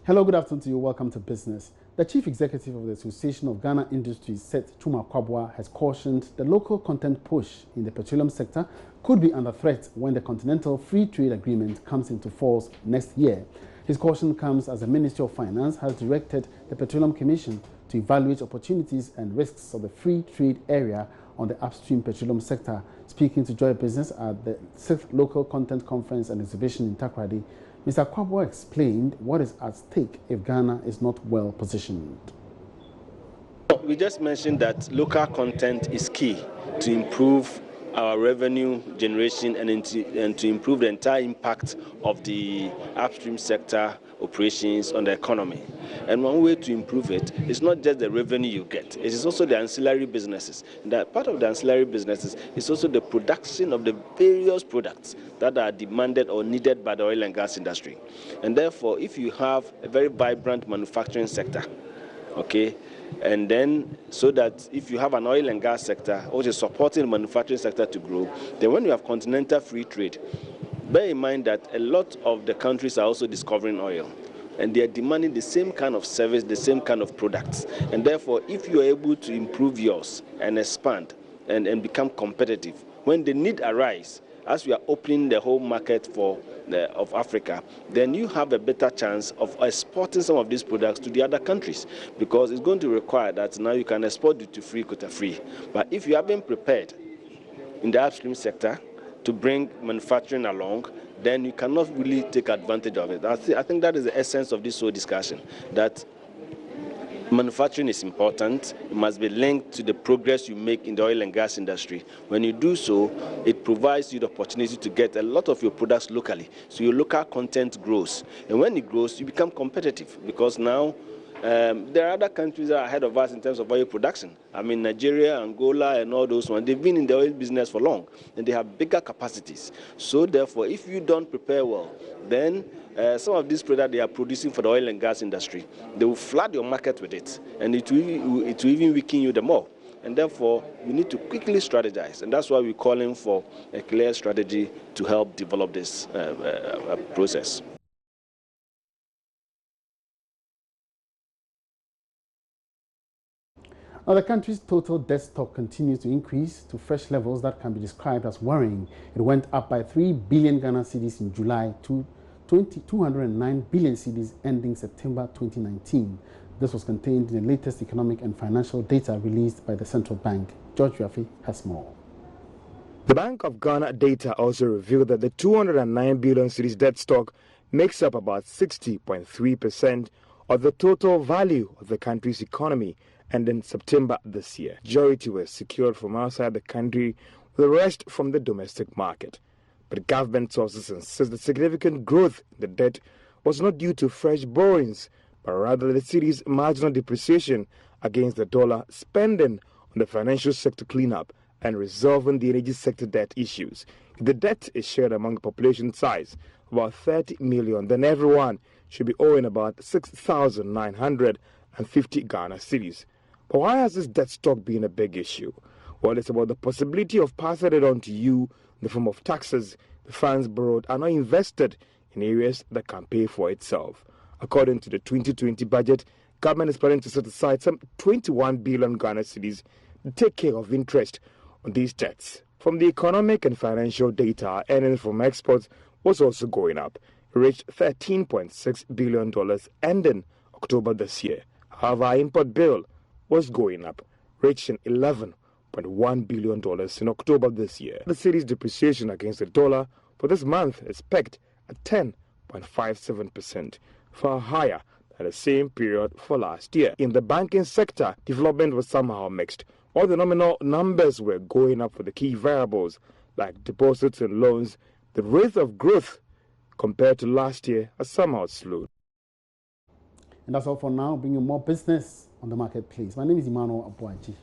Hello, good afternoon to you. Welcome to Business. The Chief Executive of the Association of Ghana Industries, Seth Chuma Kwabwa, has cautioned the local content push in the petroleum sector could be under threat when the Continental Free Trade Agreement comes into force next year. His caution comes as the Ministry of Finance has directed the Petroleum Commission to evaluate opportunities and risks of the free trade area on the upstream petroleum sector. Speaking to Joy Business at the 6th Local Content Conference and Exhibition in Takoradi, Mr. Kwabwa explained what is at stake if Ghana is not well positioned. We just mentioned that local content is key to improve our revenue generation and to improve the entire impact of the upstream sector operations on the economy. And one way to improve it is not just the revenue you get, it is also the ancillary businesses. That part of the ancillary businesses is also the production of the various products that are demanded or needed by the oil and gas industry. And therefore, if you have a very vibrant manufacturing sector, okay, and then so that if you have an oil and gas sector which is supporting the manufacturing sector to grow, then when you have continental free trade, bear in mind that a lot of the countries are also discovering oil and they are demanding the same kind of service, the same kind of products. And therefore, if you are able to improve yours and expand and become competitive, when the need arises, as we are opening the whole market of Africa, then you have a better chance of exporting some of these products to the other countries, because it's going to require that now you can export duty-free, quota-free. But if you haven't prepared in the upstream sector to bring manufacturing along, then you cannot really take advantage of it. I think that is the essence of this whole discussion, that manufacturing is important. It must be linked to the progress you make in the oil and gas industry. When you do so, it provides you the opportunity to get a lot of your products locally. So your local content grows. And when it grows, you become competitive, because now there are other countries that are ahead of us in terms of oil production. I mean, Nigeria, Angola, and all those ones, they've been in the oil business for long, and they have bigger capacities. So therefore, if you don't prepare well, then some of these products they are producing for the oil and gas industry, they will flood your market with it, and it will even weaken you the more. And therefore, we need to quickly strategize, and that's why we're calling for a clear strategy to help develop this process. Now, the country's total debt stock continues to increase to fresh levels that can be described as worrying. It went up by 3 billion Ghana cedis in July to 209 billion cedis ending September 2019. This was contained in the latest economic and financial data released by the central bank. George Rafi has more. The Bank of Ghana data also revealed that the 209 billion cedis debt stock makes up about 60.3% of the total value of the country's economy, and in September this year. Majority was secured from outside the country, with the rest from the domestic market. But government sources insist that significant growth in the debt was not due to fresh borrowings, but rather the city's marginal depreciation against the dollar, spending on the financial sector cleanup, and resolving the energy sector debt issues. If the debt is shared among the population size, about 30 million, then everyone should be owing about 6,950 Ghana cedis. But why has this debt stock been a big issue? Well, it's about the possibility of passing it on to you in the form of taxes. The funds borrowed are not invested in areas that can pay for itself. According to the 2020 budget, government is planning to set aside some 21 billion Ghana cedis to take care of interest on these debts. From the economic and financial data, earnings from exports was also going up. It reached $13.6 billion ending October this year. However, our import bill was going up, reaching $11.1 billion in October this year. The city's depreciation against the dollar for this month is pegged at 10.57%, far higher than the same period for last year. In the banking sector, development was somehow mixed. All the nominal numbers were going up for the key variables like deposits and loans. The rate of growth compared to last year has somehow slowed. And that's all for now, bringing more business on the marketplace. My name is Emmanuel Abuaji.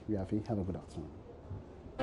Have a good afternoon.